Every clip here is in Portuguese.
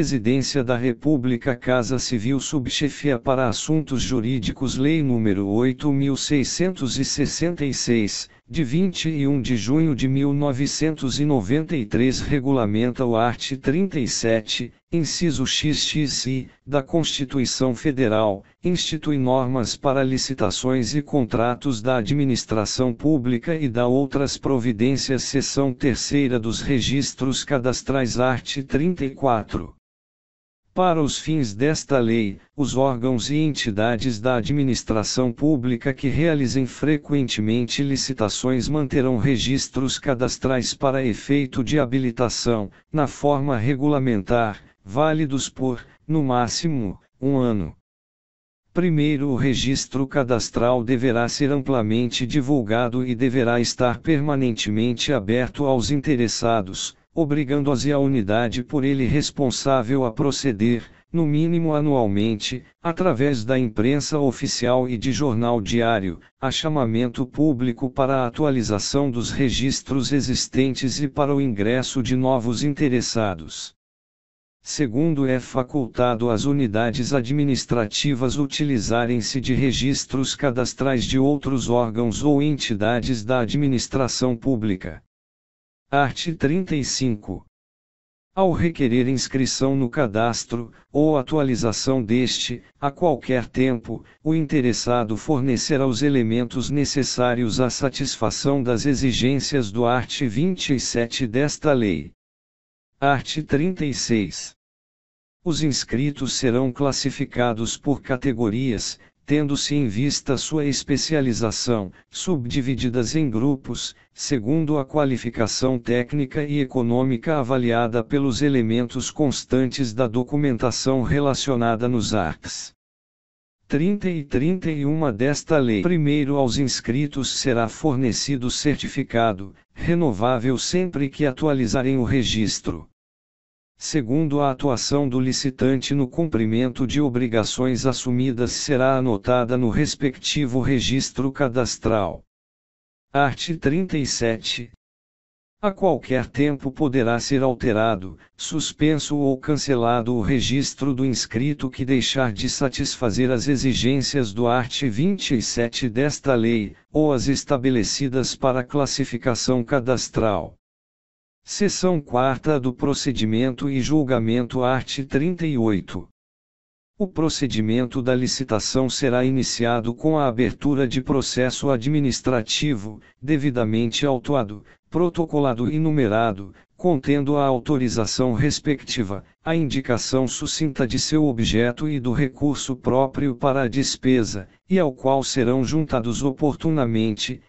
Presidência da República, Casa Civil, Subchefia para Assuntos Jurídicos, Lei nº 8.666, de 21 de junho de 1993, regulamenta o art. 37, inciso XXI, da Constituição Federal, institui normas para licitações e contratos da administração pública e dá outras providências. Seção 3ª dos Registros Cadastrais, art. 34. Para os fins desta lei, os órgãos e entidades da administração pública que realizem frequentemente licitações manterão registros cadastrais para efeito de habilitação, na forma regulamentar, válidos por, no máximo, 1 ano. Primeiro, o registro cadastral deverá ser amplamente divulgado e deverá estar permanentemente aberto aos interessados, obrigando-os e a unidade por ele responsável a proceder, no mínimo anualmente, através da imprensa oficial e de jornal diário, a chamamento público para a atualização dos registros existentes e para o ingresso de novos interessados. Segundo, é facultado às unidades administrativas utilizarem-se de registros cadastrais de outros órgãos ou entidades da administração pública. Art. 35. Ao requerer inscrição no cadastro, ou atualização deste, a qualquer tempo, o interessado fornecerá os elementos necessários à satisfação das exigências do art. 27 desta lei. Art. 36. Os inscritos serão classificados por categorias, tendo-se em vista sua especialização, subdivididas em grupos, segundo a qualificação técnica e econômica avaliada pelos elementos constantes da documentação relacionada nos arts. 30 e 31 desta lei. Primeiro, aos inscritos será fornecido certificado, renovável sempre que atualizarem o registro. Segundo, a atuação do licitante no cumprimento de obrigações assumidas será anotada no respectivo registro cadastral. Art. 37. A qualquer tempo poderá ser alterado, suspenso ou cancelado o registro do inscrito que deixar de satisfazer as exigências do art. 27 desta lei, ou as estabelecidas para classificação cadastral. Seção 4ª do Procedimento e Julgamento, art. 38. O procedimento da licitação será iniciado com a abertura de processo administrativo, devidamente autuado, protocolado e numerado, contendo a autorização respectiva, a indicação sucinta de seu objeto e do recurso próprio para a despesa, e ao qual serão juntados oportunamente,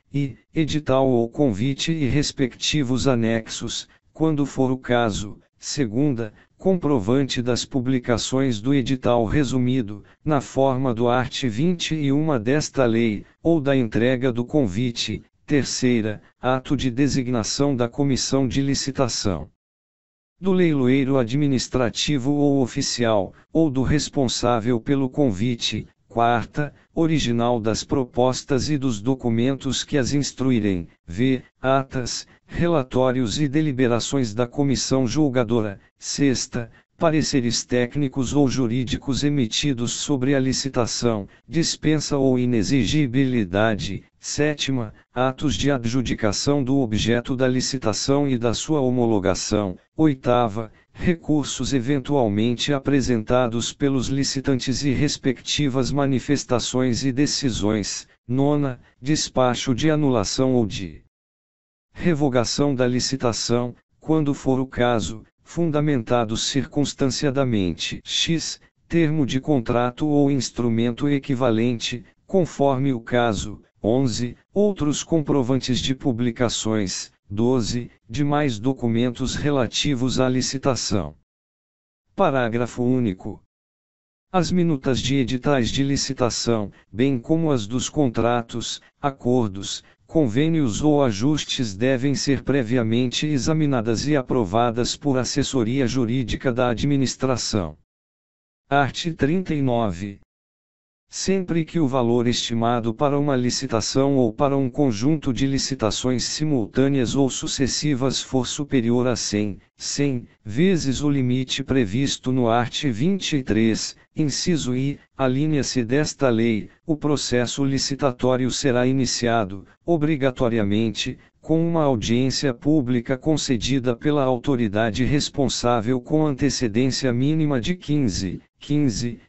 edital ou convite e respectivos anexos, quando for o caso. Segunda, comprovante das publicações do edital resumido, na forma do art. 21 desta lei, ou da entrega do convite. Terceira, ato de designação da comissão de licitação, do leiloeiro administrativo ou oficial, ou do responsável pelo convite. Quarta, original das propostas e dos documentos que as instruírem, atas, relatórios e deliberações da comissão julgadora. Sexta, pareceres técnicos ou jurídicos emitidos sobre a licitação, dispensa ou inexigibilidade. Sétima, atos de adjudicação do objeto da licitação e da sua homologação. Oitava, recursos eventualmente apresentados pelos licitantes e respectivas manifestações e decisões. Nona, despacho de anulação ou de revogação da licitação, quando for o caso, fundamentados circunstanciadamente. X, termo de contrato ou instrumento equivalente, conforme o caso. 11, outros comprovantes de publicações. 12, demais documentos relativos à licitação. Parágrafo único. As minutas de editais de licitação, bem como as dos contratos, acordos, convênios ou ajustes devem ser previamente examinadas e aprovadas por assessoria jurídica da administração. Art. 39. sempre que o valor estimado para uma licitação ou para um conjunto de licitações simultâneas ou sucessivas for superior a 100 vezes o limite previsto no art. 23, inciso I, a linha C desta lei, o processo licitatório será iniciado, obrigatoriamente, com uma audiência pública concedida pela autoridade responsável com antecedência mínima de 15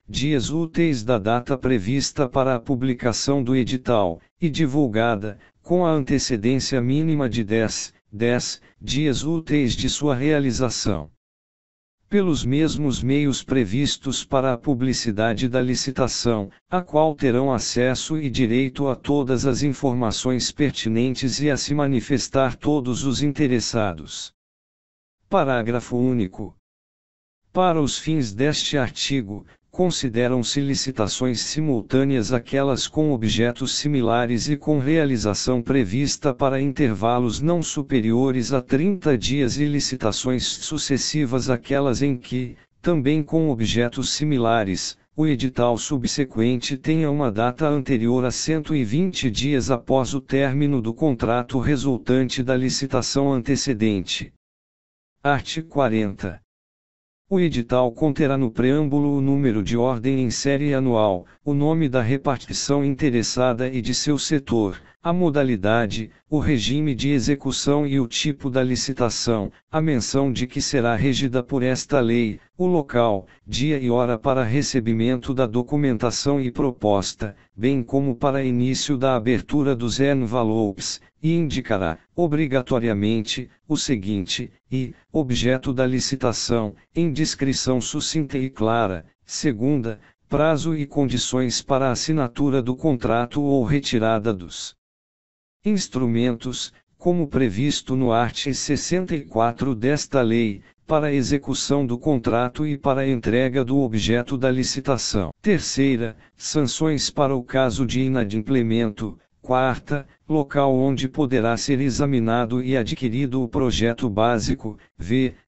dias úteis da data prevista para a publicação do edital, e divulgada, com a antecedência mínima de 10 dias úteis de sua realização. Pelos mesmos meios previstos para a publicidade da licitação, a qual terão acesso e direito a todas as informações pertinentes e a se manifestar todos os interessados. Parágrafo único. Para os fins deste artigo, consideram-se licitações simultâneas aquelas com objetos similares e com realização prevista para intervalos não superiores a 30 dias e licitações sucessivas aquelas em que, também com objetos similares, o edital subsequente tenha uma data anterior a 120 dias após o término do contrato resultante da licitação antecedente. Art. 40. O edital conterá no preâmbulo o número de ordem em série anual, o nome da repartição interessada e de seu setor, a modalidade, o regime de execução e o tipo da licitação, a menção de que será regida por esta lei, o local, dia e hora para recebimento da documentação e proposta, bem como para início da abertura dos envelopes, e indicará, obrigatoriamente, o seguinte, objeto da licitação, em descrição sucinta e clara, segunda, prazo e condições para a assinatura do contrato ou retirada dos instrumentos, como previsto no art. 64 desta lei, para a execução do contrato e para a entrega do objeto da licitação. Terceira, sanções para o caso de inadimplemento. Quarta, local onde poderá ser examinado e adquirido o projeto básico,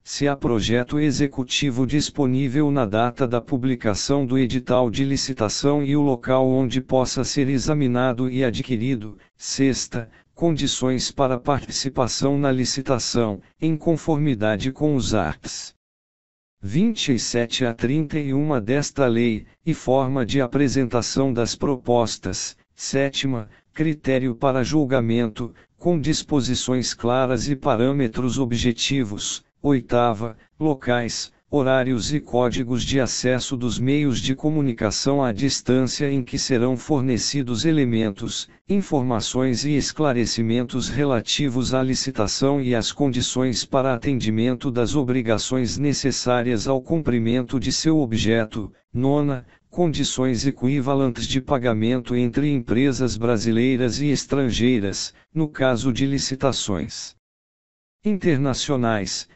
se há projeto executivo disponível na data da publicação do edital de licitação e o local onde possa ser examinado e adquirido. Sexta, condições para participação na licitação, em conformidade com os arts. 27 a 31 desta lei, e forma de apresentação das propostas. Sétima, critério para julgamento, com disposições claras e parâmetros objetivos. Oitava, locais, horários e códigos de acesso dos meios de comunicação à distância em que serão fornecidos elementos, informações e esclarecimentos relativos à licitação e às condições para atendimento das obrigações necessárias ao cumprimento de seu objeto. Nona, condições equivalentes de pagamento entre empresas brasileiras e estrangeiras, no caso de licitações internacionais.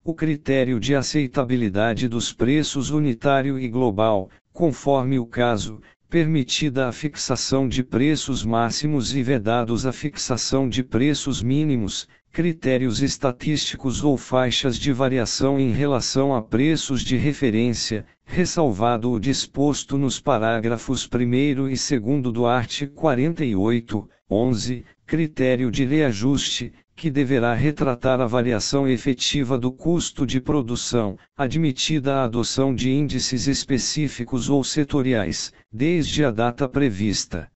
O critério de aceitabilidade dos preços unitário e global, conforme o caso, permitida a fixação de preços máximos e vedados a fixação de preços mínimos, critérios estatísticos ou faixas de variação em relação a preços de referência, ressalvado o disposto nos parágrafos 1º e 2º do art. 48, 11, critério de reajuste, que deverá retratar a variação efetiva do custo de produção, admitida a adoção de índices específicos ou setoriais, desde a data prevista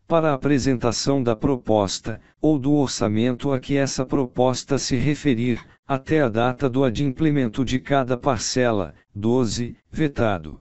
para a apresentação da proposta, ou do orçamento a que essa proposta se referir, até a data do adimplemento de cada parcela. 12, vetado.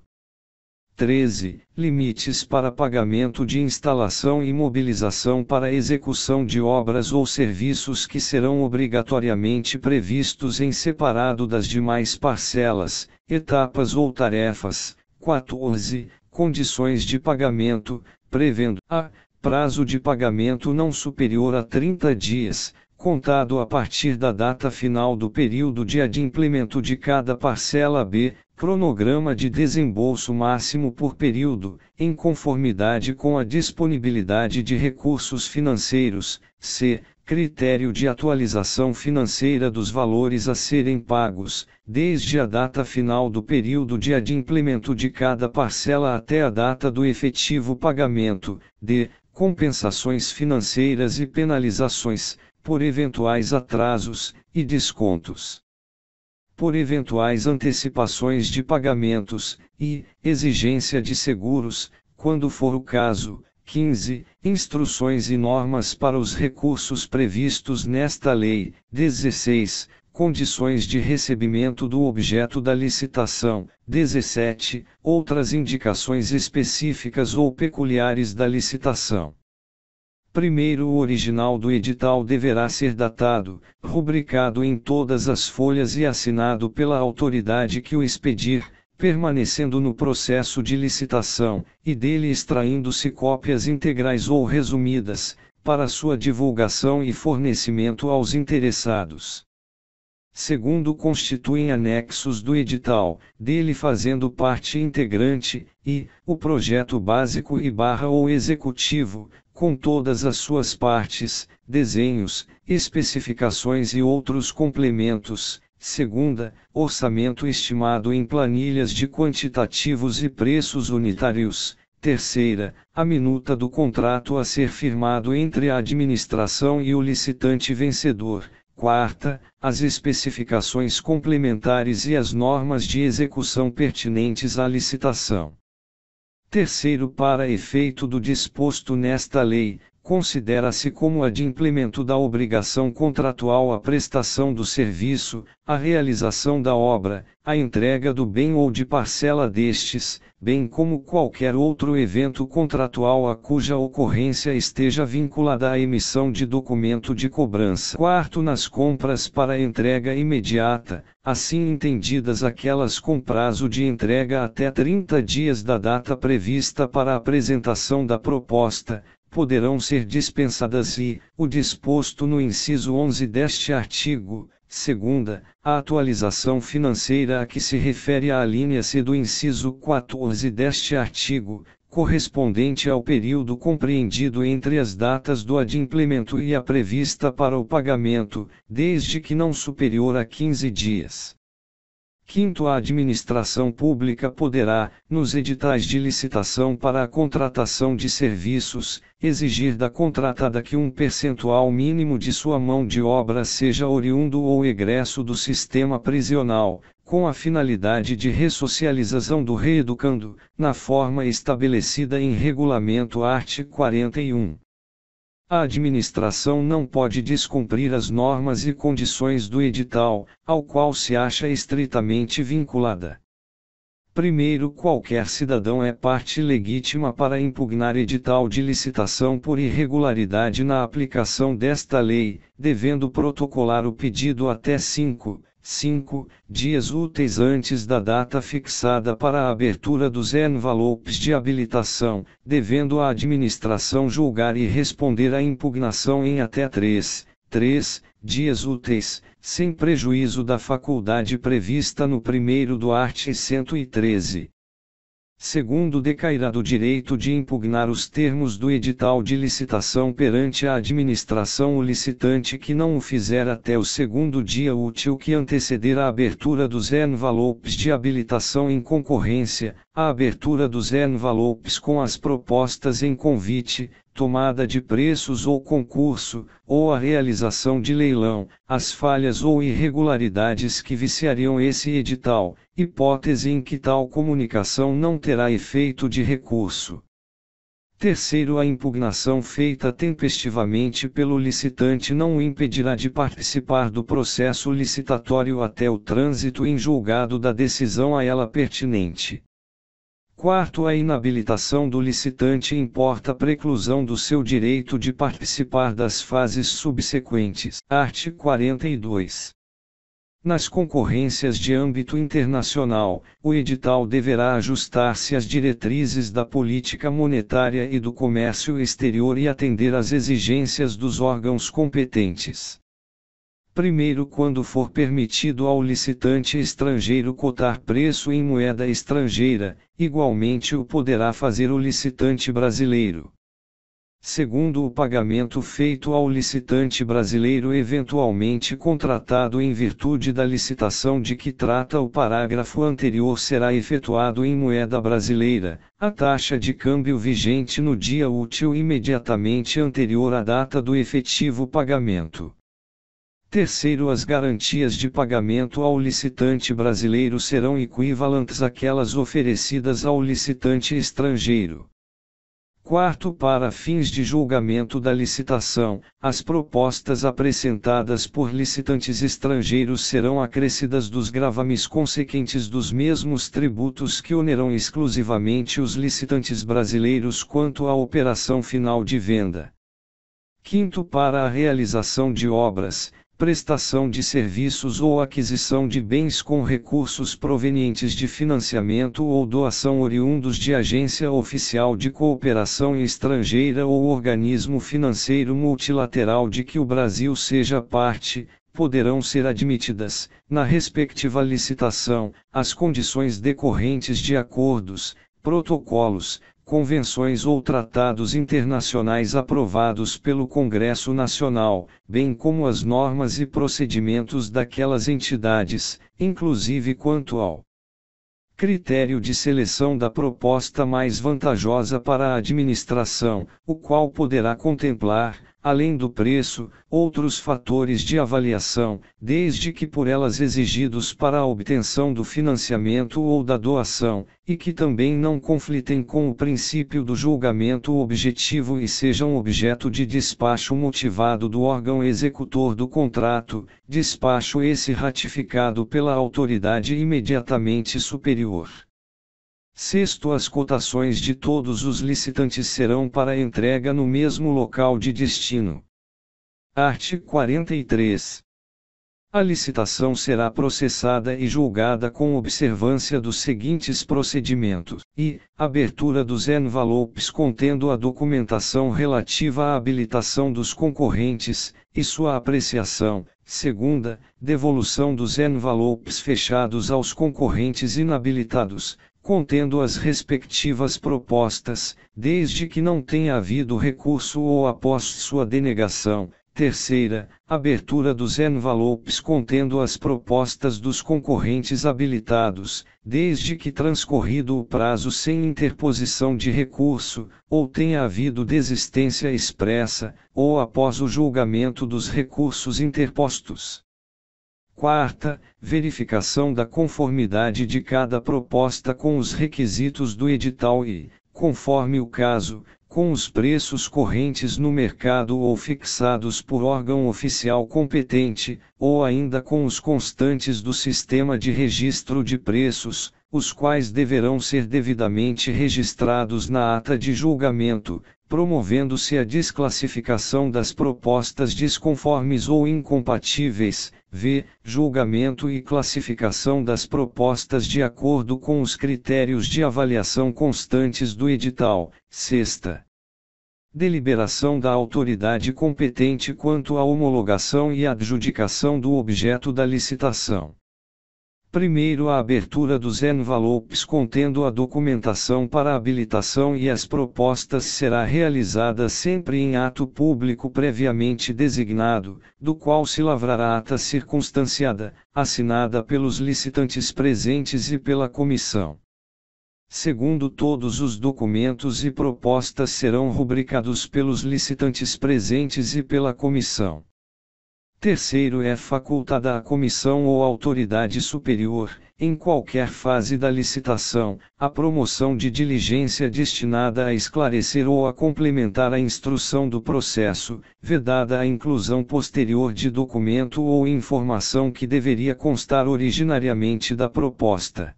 13. Limites para pagamento de instalação e mobilização para execução de obras ou serviços que serão obrigatoriamente previstos em separado das demais parcelas, etapas ou tarefas. 14. Condições de pagamento, prevendo a prazo de pagamento não superior a 30 dias, contado a partir da data final do período de adimplemento de cada parcela. B. Cronograma de desembolso máximo por período, em conformidade com a disponibilidade de recursos financeiros. C. critério de atualização financeira dos valores a serem pagos, desde a data final do período de adimplemento de cada parcela até a data do efetivo pagamento, d. compensações financeiras e penalizações, por eventuais atrasos e descontos, por eventuais antecipações de pagamentos, e exigência de seguros, quando for o caso. 15. Instruções e normas para os recursos previstos nesta lei. 16. Condições de recebimento do objeto da licitação. 17. Outras indicações específicas ou peculiares da licitação. Primeiro, o original do edital deverá ser datado, rubricado em todas as folhas e assinado pela autoridade que o expedir, permanecendo no processo de licitação, e dele extraindo-se cópias integrais ou resumidas, para sua divulgação e fornecimento aos interessados. Segundo, constituem anexos do edital, dele fazendo parte integrante, e o projeto básico ou executivo, com todas as suas partes, desenhos, especificações e outros complementos. Segunda, orçamento estimado em planilhas de quantitativos e preços unitários. Terceira, a minuta do contrato a ser firmado entre a administração e o licitante vencedor. Quarta, as especificações complementares e as normas de execução pertinentes à licitação. Terceiro, para efeito do disposto nesta lei, considera-se como adimplemento da obrigação contratual a prestação do serviço, a realização da obra, a entrega do bem ou de parcela destes, bem como qualquer outro evento contratual a cuja ocorrência esteja vinculada à emissão de documento de cobrança. Quarto, nas compras para entrega imediata, assim entendidas aquelas com prazo de entrega até 30 dias da data prevista para a apresentação da proposta, poderão ser dispensadas o disposto no inciso 11 deste artigo. Segunda, a atualização financeira a que se refere a alínea C do inciso 14 deste artigo, correspondente ao período compreendido entre as datas do adimplemento e a prevista para o pagamento, desde que não superior a 15 dias. Quinto, a administração pública poderá, nos editais de licitação para a contratação de serviços, exigir da contratada que um percentual mínimo de sua mão de obra seja oriundo ou egresso do sistema prisional, com a finalidade de ressocialização do reeducando, na forma estabelecida em regulamento art. 41. A administração não pode descumprir as normas e condições do edital, ao qual se acha estritamente vinculada. Primeiro, qualquer cidadão é parte legítima para impugnar edital de licitação por irregularidade na aplicação desta lei, devendo protocolar o pedido até 5 dias úteis antes da data fixada para a abertura dos envelopes de habilitação, devendo a administração julgar e responder à impugnação em até 3 dias úteis, sem prejuízo da faculdade prevista no primeiro do art. 113. Segundo, decairá do direito de impugnar os termos do edital de licitação perante a administração o licitante que não o fizer até o segundo dia útil que anteceder a abertura dos envelopes de habilitação em concorrência, a abertura dos envelopes com as propostas em convite, tomada de preços ou concurso, ou a realização de leilão, as falhas ou irregularidades que viciariam esse edital, hipótese em que tal comunicação não terá efeito de recurso. Terceiro, a impugnação feita tempestivamente pelo licitante não o impedirá de participar do processo licitatório até o trânsito em julgado da decisão a ela pertinente. Quarto, a inabilitação do licitante importa preclusão do seu direito de participar das fases subsequentes. Art. 42. Nas concorrências de âmbito internacional, o edital deverá ajustar-se às diretrizes da política monetária e do comércio exterior e atender às exigências dos órgãos competentes. Primeiro, quando for permitido ao licitante estrangeiro cotar preço em moeda estrangeira, igualmente o poderá fazer o licitante brasileiro. segundo o pagamento feito ao licitante brasileiro eventualmente contratado em virtude da licitação de que trata o parágrafo anterior será efetuado em moeda brasileira, a taxa de câmbio vigente no dia útil imediatamente anterior à data do efetivo pagamento. Terceiro, as garantias de pagamento ao licitante brasileiro serão equivalentes àquelas oferecidas ao licitante estrangeiro. Quarto, para fins de julgamento da licitação, as propostas apresentadas por licitantes estrangeiros serão acrescidas dos gravames consequentes dos mesmos tributos que onerão exclusivamente os licitantes brasileiros quanto à operação final de venda. Quinto, para a realização de obras, prestação de serviços ou aquisição de bens com recursos provenientes de financiamento ou doação oriundos de agência oficial de cooperação estrangeira ou organismo financeiro multilateral de que o Brasil seja parte, poderão ser admitidas, na respectiva licitação, as condições decorrentes de acordos, protocolos, convenções ou tratados internacionais aprovados pelo Congresso Nacional, bem como as normas e procedimentos daquelas entidades, inclusive quanto ao critério de seleção da proposta mais vantajosa para a administração, o qual poderá contemplar, além do preço, outros fatores de avaliação, desde que por elas exigidos para a obtenção do financiamento ou da doação, e que também não conflitem com o princípio do julgamento objetivo e sejam objeto de despacho motivado do órgão executor do contrato, despacho esse ratificado pela autoridade imediatamente superior. Sexto, as cotações de todos os licitantes serão para entrega no mesmo local de destino. Art. 43. A licitação será processada e julgada com observância dos seguintes procedimentos: abertura dos envelopes contendo a documentação relativa à habilitação dos concorrentes, e sua apreciação. Segunda, devolução dos envelopes fechados aos concorrentes inabilitados, contendo as respectivas propostas, desde que não tenha havido recurso ou após sua denegação. Terceira, abertura dos envelopes contendo as propostas dos concorrentes habilitados, desde que transcorrido o prazo sem interposição de recurso, ou tenha havido desistência expressa, ou após o julgamento dos recursos interpostos. Quarta, verificação da conformidade de cada proposta com os requisitos do edital e, conforme o caso, com os preços correntes no mercado ou fixados por órgão oficial competente, ou ainda com os constantes do sistema de registro de preços, os quais deverão ser devidamente registrados na ata de julgamento, promovendo-se a desclassificação das propostas desconformes ou incompatíveis, v. julgamento e classificação das propostas de acordo com os critérios de avaliação constantes do edital. Sexta, deliberação da autoridade competente quanto à homologação e adjudicação do objeto da licitação. Primeiro, a abertura dos envelopes contendo a documentação para a habilitação e as propostas será realizada sempre em ato público previamente designado, do qual se lavrará ata circunstanciada, assinada pelos licitantes presentes e pela comissão. Segundo, todos os documentos e propostas serão rubricados pelos licitantes presentes e pela comissão. Terceiro, é facultada à comissão ou autoridade superior, em qualquer fase da licitação, a promoção de diligência destinada a esclarecer ou a complementar a instrução do processo, vedada a inclusão posterior de documento ou informação que deveria constar originariamente da proposta.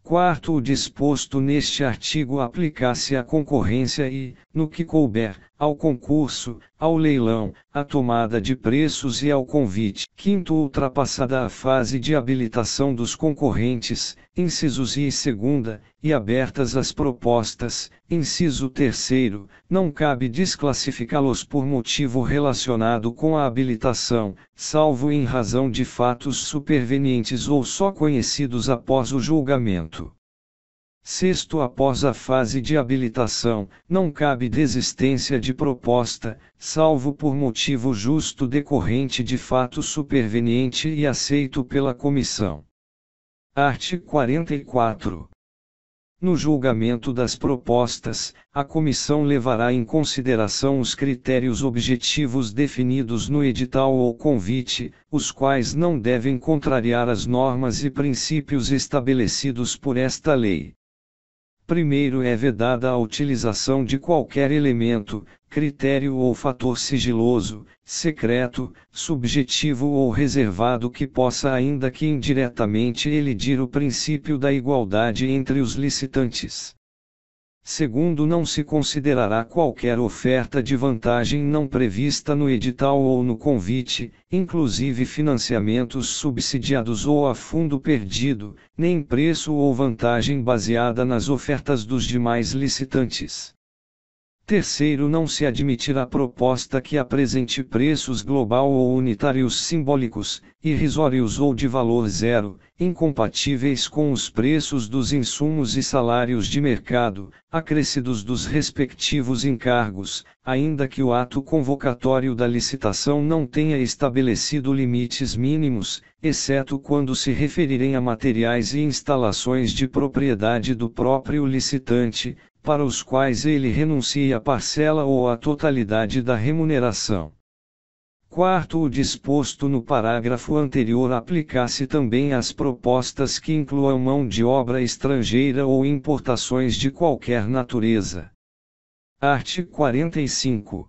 Quarto, o disposto neste artigo aplicar-se à concorrência e, no que couber, ao concurso, ao leilão, à tomada de preços e ao convite. Quinto, ultrapassada a fase de habilitação dos concorrentes, incisos I e segunda, e abertas as propostas, inciso terceiro, não cabe desclassificá-los por motivo relacionado com a habilitação, salvo em razão de fatos supervenientes ou só conhecidos após o julgamento. Sexto, após a fase de habilitação, não cabe desistência de proposta, salvo por motivo justo decorrente de fato superveniente e aceito pela comissão. Art. 44. No julgamento das propostas, a comissão levará em consideração os critérios objetivos definidos no edital ou convite, os quais não devem contrariar as normas e princípios estabelecidos por esta lei. Primeiro, é vedada a utilização de qualquer elemento, critério ou fator sigiloso, secreto, subjetivo ou reservado que possa, ainda que indiretamente, elidir o princípio da igualdade entre os licitantes. Segundo, não se considerará qualquer oferta de vantagem não prevista no edital ou no convite, inclusive financiamentos subsidiados ou a fundo perdido, nem preço ou vantagem baseada nas ofertas dos demais licitantes. Terceiro, não se admitirá proposta que apresente preços global ou unitários simbólicos, irrisórios ou de valor zero, incompatíveis com os preços dos insumos e salários de mercado, acrescidos dos respectivos encargos, ainda que o ato convocatório da licitação não tenha estabelecido limites mínimos, exceto quando se referirem a materiais e instalações de propriedade do próprio licitante, para os quais ele renuncie a parcela ou a totalidade da remuneração. Quarto, o disposto no parágrafo anterior aplicar-se também às propostas que incluam mão de obra estrangeira ou importações de qualquer natureza. Art. 45.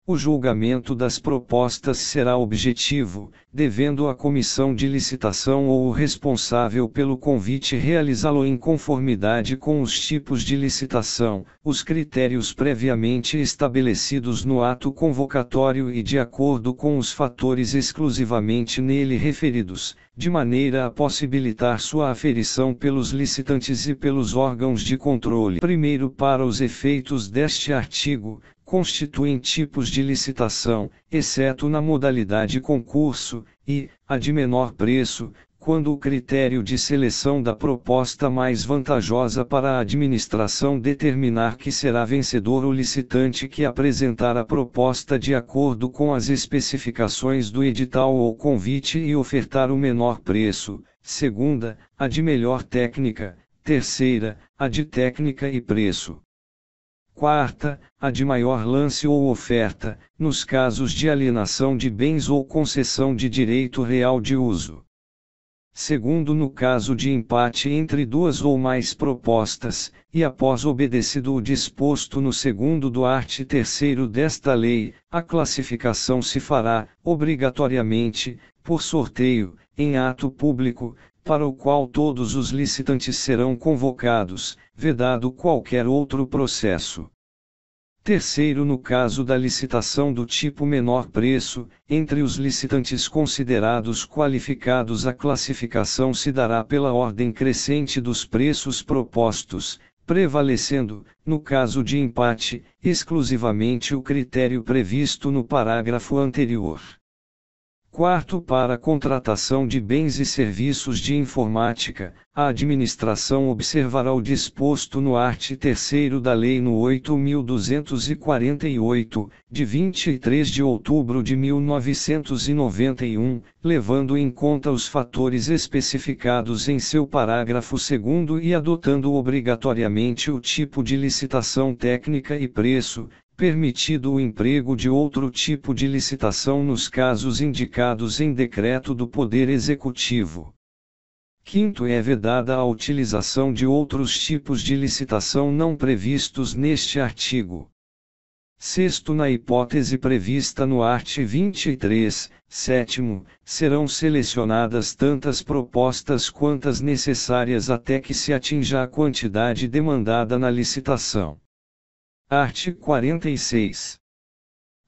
O julgamento das propostas será objetivo, devendo a comissão de licitação ou o responsável pelo convite realizá-lo em conformidade com os tipos de licitação, os critérios previamente estabelecidos no ato convocatório e de acordo com os fatores exclusivamente nele referidos, de maneira a possibilitar sua aferição pelos licitantes e pelos órgãos de controle. Primeiro, para os efeitos deste artigo, constituem tipos de licitação, exceto na modalidade concurso, e, a de menor preço, quando o critério de seleção da proposta mais vantajosa para a administração determinar que será vencedor o licitante que apresentar a proposta de acordo com as especificações do edital ou convite e ofertar o menor preço. Segunda, a de melhor técnica. Terceira, a de técnica e preço. Quarta, a de maior lance ou oferta, nos casos de alienação de bens ou concessão de direito real de uso. Segundo, no caso de empate entre duas ou mais propostas, e após obedecido o disposto no segundo do art. 3º desta lei, a classificação se fará, obrigatoriamente, por sorteio, em ato público, para o qual todos os licitantes serão convocados, vedado qualquer outro processo. Terceiro, no caso da licitação do tipo menor preço, entre os licitantes considerados qualificados, a classificação se dará pela ordem crescente dos preços propostos, prevalecendo, no caso de empate, exclusivamente o critério previsto no parágrafo anterior. Quarto, para a contratação de bens e serviços de informática, a administração observará o disposto no art. 3º da Lei no 8.248, de 23 de outubro de 1991, levando em conta os fatores especificados em seu parágrafo 2º e adotando obrigatoriamente o tipo de licitação técnica e preço, permitido o emprego de outro tipo de licitação nos casos indicados em decreto do Poder Executivo. Quinto, é vedada a utilização de outros tipos de licitação não previstos neste artigo. Sexto, na hipótese prevista no art. 23, sétimo, serão selecionadas tantas propostas quantas necessárias até que se atinja a quantidade demandada na licitação. Art. 46.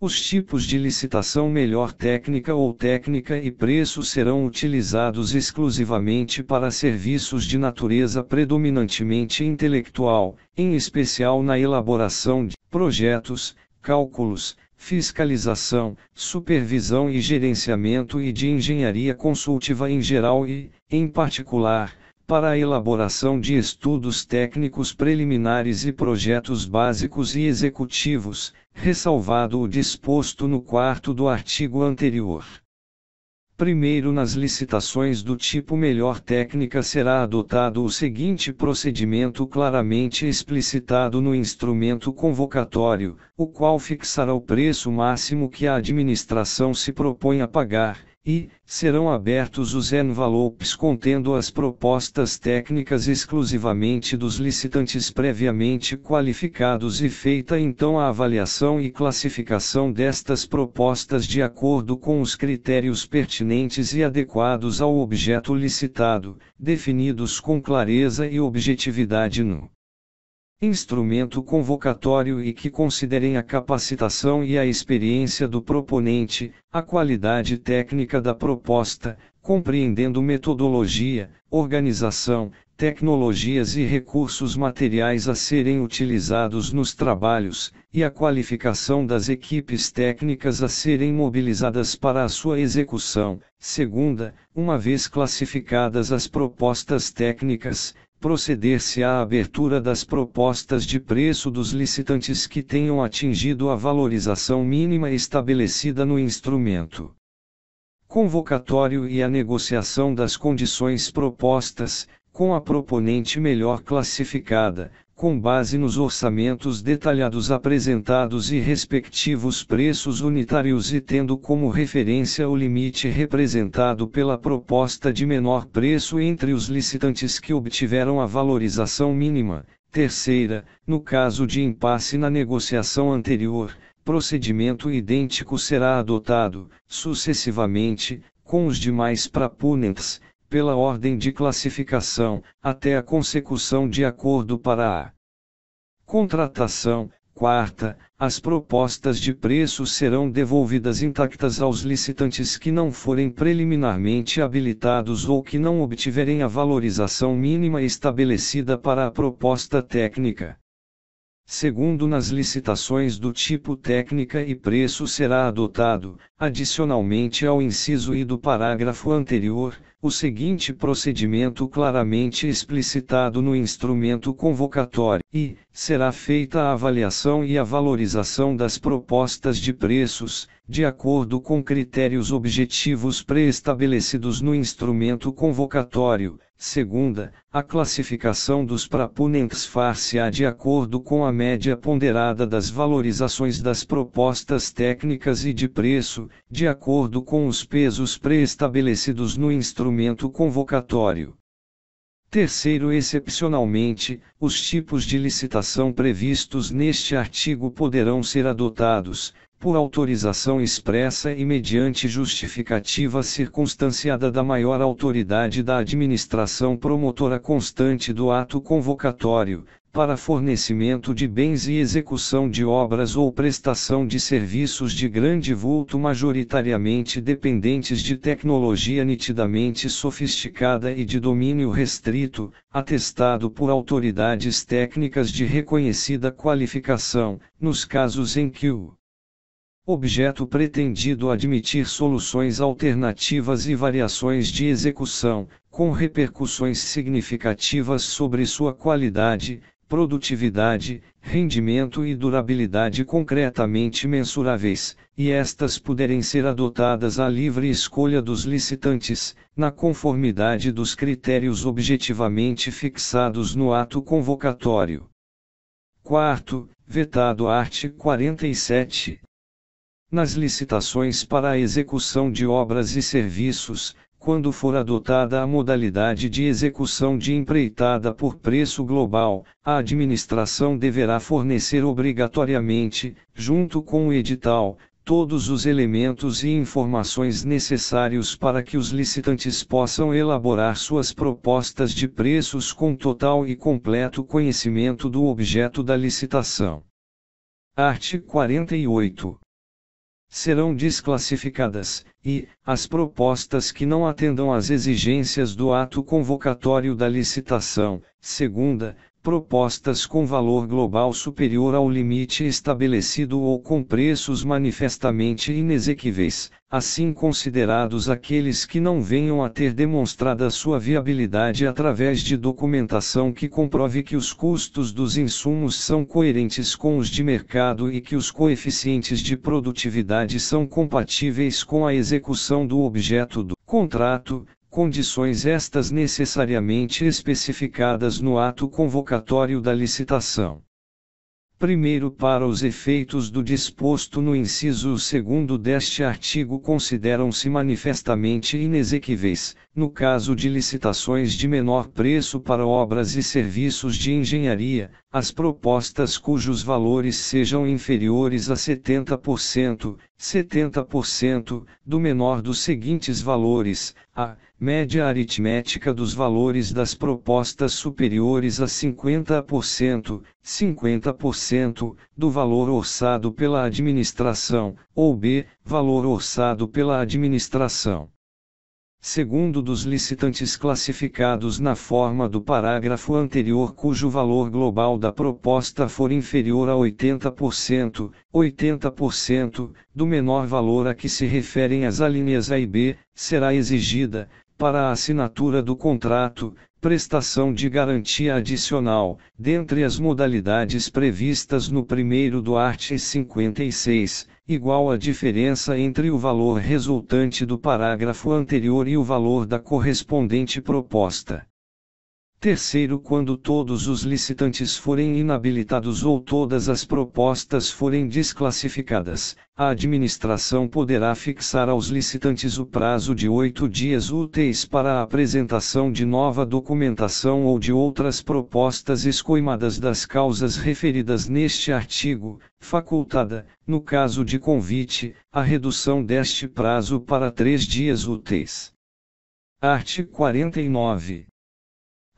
Os tipos de licitação melhor técnica ou técnica e preço serão utilizados exclusivamente para serviços de natureza predominantemente intelectual, em especial na elaboração de projetos, cálculos, fiscalização, supervisão e gerenciamento e de engenharia consultiva em geral e, em particular, para a elaboração de estudos técnicos preliminares e projetos básicos e executivos, ressalvado o disposto no 4º do artigo anterior. Primeiro, nas licitações do tipo melhor técnica será adotado o seguinte procedimento claramente explicitado no instrumento convocatório, o qual fixará o preço máximo que a administração se propõe a pagar, e serão abertos os envelopes contendo as propostas técnicas exclusivamente dos licitantes previamente qualificados e feita então a avaliação e classificação destas propostas de acordo com os critérios pertinentes e adequados ao objeto licitado, definidos com clareza e objetividade no instrumento convocatório e que considerem a capacitação e a experiência do proponente, a qualidade técnica da proposta, compreendendo metodologia, organização, tecnologias e recursos materiais a serem utilizados nos trabalhos, e a qualificação das equipes técnicas a serem mobilizadas para a sua execução. Segunda, uma vez classificadas as propostas técnicas, proceder-se à abertura das propostas de preço dos licitantes que tenham atingido a valorização mínima estabelecida no instrumento convocatório e a negociação das condições propostas, com a proponente melhor classificada, com base nos orçamentos detalhados apresentados e respectivos preços unitários e tendo como referência o limite representado pela proposta de menor preço entre os licitantes que obtiveram a valorização mínima. Terceira, no caso de impasse na negociação anterior, procedimento idêntico será adotado, sucessivamente, com os demais proponentes, pela ordem de classificação, até a consecução de acordo para a contratação. Quarta, as propostas de preço serão devolvidas intactas aos licitantes que não forem preliminarmente habilitados ou que não obtiverem a valorização mínima estabelecida para a proposta técnica. Segundo, nas licitações do tipo técnica e preço será adotado, adicionalmente ao inciso I do parágrafo anterior, o seguinte procedimento claramente explicitado no instrumento convocatório, e será feita a avaliação e a valorização das propostas de preços, de acordo com critérios objetivos pré-estabelecidos no instrumento convocatório. Segunda, a classificação dos proponentes far-se-á de acordo com a média ponderada das valorizações das propostas técnicas e de preço, de acordo com os pesos pré-estabelecidos no instrumento convocatório. Terceiro, excepcionalmente, os tipos de licitação previstos neste artigo poderão ser adotados, por autorização expressa e mediante justificativa circunstanciada da maior autoridade da administração promotora constante do ato convocatório, para fornecimento de bens e execução de obras ou prestação de serviços de grande vulto majoritariamente dependentes de tecnologia nitidamente sofisticada e de domínio restrito, atestado por autoridades técnicas de reconhecida qualificação, nos casos em que o objeto pretendido admitir soluções alternativas e variações de execução, com repercussões significativas sobre sua qualidade, produtividade, rendimento e durabilidade concretamente mensuráveis, e estas puderem ser adotadas à livre escolha dos licitantes, na conformidade dos critérios objetivamente fixados no ato convocatório. Quarto, vetado art. 47. Nas licitações para a execução de obras e serviços, quando for adotada a modalidade de execução de empreitada por preço global, a administração deverá fornecer obrigatoriamente, junto com o edital, todos os elementos e informações necessários para que os licitantes possam elaborar suas propostas de preços com total e completo conhecimento do objeto da licitação. Art. 48. Serão desclassificadas, e, as propostas que não atendam às exigências do ato convocatório da licitação. Segunda, propostas com valor global superior ao limite estabelecido ou com preços manifestamente inexequíveis, assim considerados aqueles que não venham a ter demonstrada sua viabilidade através de documentação que comprove que os custos dos insumos são coerentes com os de mercado e que os coeficientes de produtividade são compatíveis com a execução do objeto do contrato, condições estas necessariamente especificadas no ato convocatório da licitação. Primeiro, para os efeitos do disposto no inciso 2º deste artigo, consideram-se manifestamente inexequíveis, no caso de licitações de menor preço para obras e serviços de engenharia, as propostas cujos valores sejam inferiores a 70%, do menor dos seguintes valores: a média aritmética dos valores das propostas superiores a 50%, do valor orçado pela administração, ou b, valor orçado pela administração. Segundo, dos licitantes classificados na forma do parágrafo anterior cujo valor global da proposta for inferior a 80%, do menor valor a que se referem as alíneas A e B, será exigida, para a assinatura do contrato, prestação de garantia adicional, dentre as modalidades previstas no primeiro do artigo 56, igual à diferença entre o valor resultante do parágrafo anterior e o valor da correspondente proposta. Terceiro, quando todos os licitantes forem inabilitados ou todas as propostas forem desclassificadas, a administração poderá fixar aos licitantes o prazo de 8 dias úteis para a apresentação de nova documentação ou de outras propostas escoimadas das causas referidas neste artigo, facultada, no caso de convite, a redução deste prazo para 3 dias úteis. Artigo 49.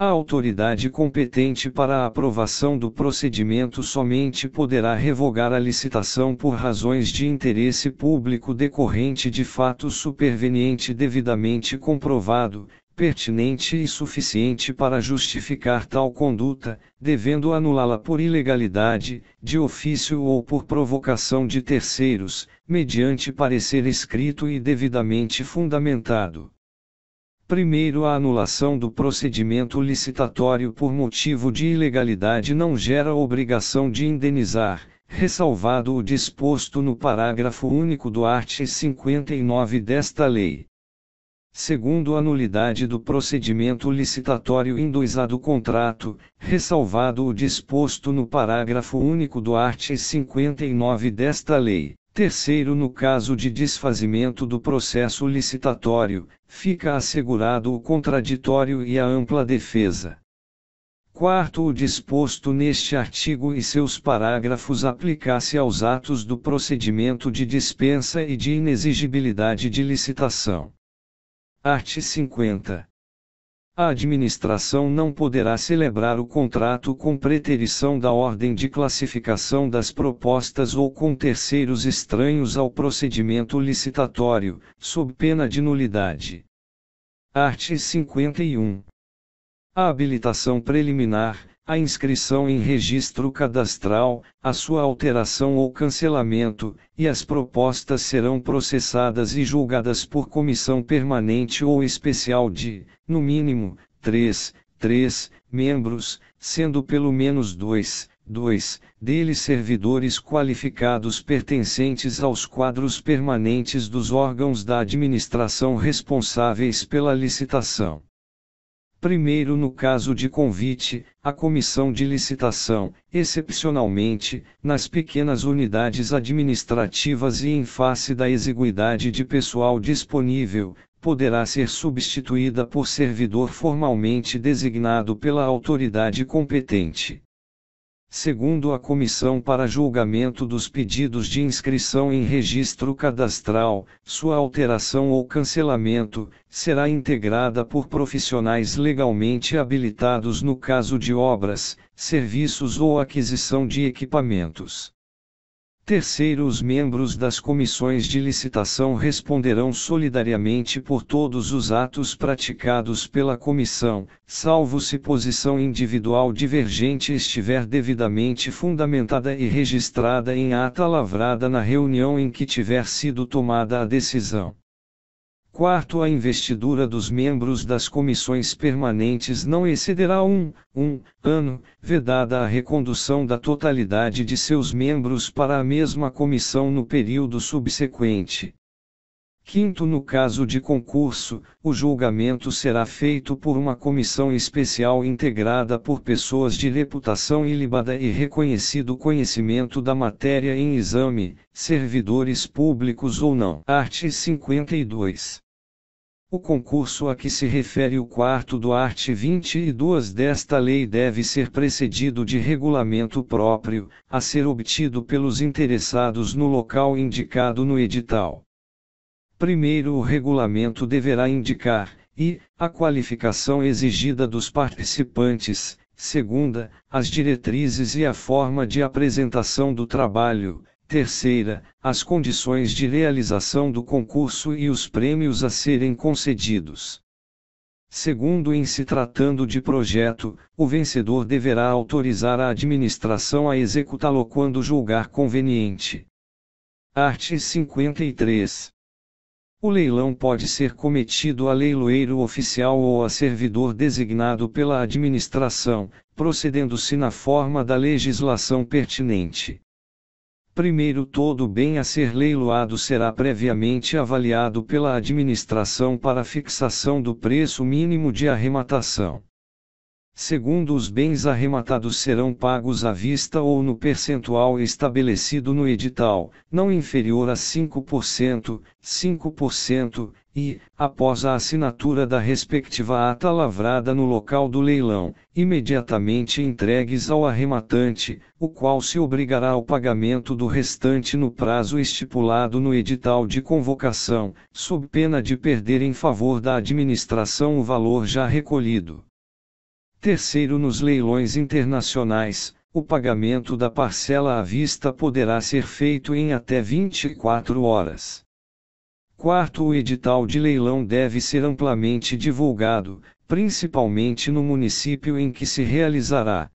A autoridade competente para a aprovação do procedimento somente poderá revogar a licitação por razões de interesse público decorrente de fato superveniente devidamente comprovado, pertinente e suficiente para justificar tal conduta, devendo anulá-la por ilegalidade, de ofício ou por provocação de terceiros, mediante parecer escrito e devidamente fundamentado. Primeiro, a anulação do procedimento licitatório por motivo de ilegalidade não gera obrigação de indenizar, ressalvado o disposto no parágrafo único do artigo 59 desta lei. Segundo, a nulidade do procedimento licitatório endossado do contrato, ressalvado o disposto no parágrafo único do artigo 59 desta lei. Terceiro, no caso de desfazimento do processo licitatório, fica assegurado o contraditório e a ampla defesa. Quarto, o disposto neste artigo e seus parágrafos aplica-se aos atos do procedimento de dispensa e de inexigibilidade de licitação. Art. 50. A administração não poderá celebrar o contrato com preterição da ordem de classificação das propostas ou com terceiros estranhos ao procedimento licitatório, sob pena de nulidade. Art. 51. A habilitação preliminar, a inscrição em registro cadastral, a sua alteração ou cancelamento, e as propostas serão processadas e julgadas por comissão permanente ou especial de, no mínimo, 3 membros, sendo pelo menos 2 deles servidores qualificados pertencentes aos quadros permanentes dos órgãos da administração responsáveis pela licitação. Primeiro, no caso de convite, a comissão de licitação, excepcionalmente, nas pequenas unidades administrativas e em face da exiguidade de pessoal disponível, poderá ser substituída por servidor formalmente designado pela autoridade competente. Segundo, a comissão para julgamento dos pedidos de inscrição em registro cadastral, sua alteração ou cancelamento, será integrada por profissionais legalmente habilitados no caso de obras, serviços ou aquisição de equipamentos. Terceiro, os membros das comissões de licitação responderão solidariamente por todos os atos praticados pela comissão, salvo se posição individual divergente estiver devidamente fundamentada e registrada em ata lavrada na reunião em que tiver sido tomada a decisão. Quarto, a investidura dos membros das comissões permanentes não excederá um ano, vedada a recondução da totalidade de seus membros para a mesma comissão no período subsequente. Quinto, no caso de concurso, o julgamento será feito por uma comissão especial integrada por pessoas de reputação ilibada e reconhecido conhecimento da matéria em exame, servidores públicos ou não. Art. 52. O concurso a que se refere o quarto do art. 22 desta lei deve ser precedido de regulamento próprio, a ser obtido pelos interessados no local indicado no edital. Primeiro, o regulamento deverá indicar, a qualificação exigida dos participantes; segunda, as diretrizes e a forma de apresentação do trabalho; terceira, as condições de realização do concurso e os prêmios a serem concedidos. Segundo, em se tratando de projeto, o vencedor deverá autorizar a administração a executá-lo quando julgar conveniente. Art. 53. O leilão pode ser cometido a leiloeiro oficial ou a servidor designado pela administração, procedendo-se na forma da legislação pertinente. Primeiro, todo bem a ser leiloado será previamente avaliado pela administração para fixação do preço mínimo de arrematação. Segundo, os bens arrematados serão pagos à vista ou no percentual estabelecido no edital, não inferior a 5%, e, após a assinatura da respectiva ata lavrada no local do leilão, imediatamente entregues ao arrematante, o qual se obrigará ao pagamento do restante no prazo estipulado no edital de convocação, sob pena de perder em favor da administração o valor já recolhido. Terceiro, nos leilões internacionais, o pagamento da parcela à vista poderá ser feito em até 24 horas. Quarto, o edital de leilão deve ser amplamente divulgado, principalmente no município em que se realizará.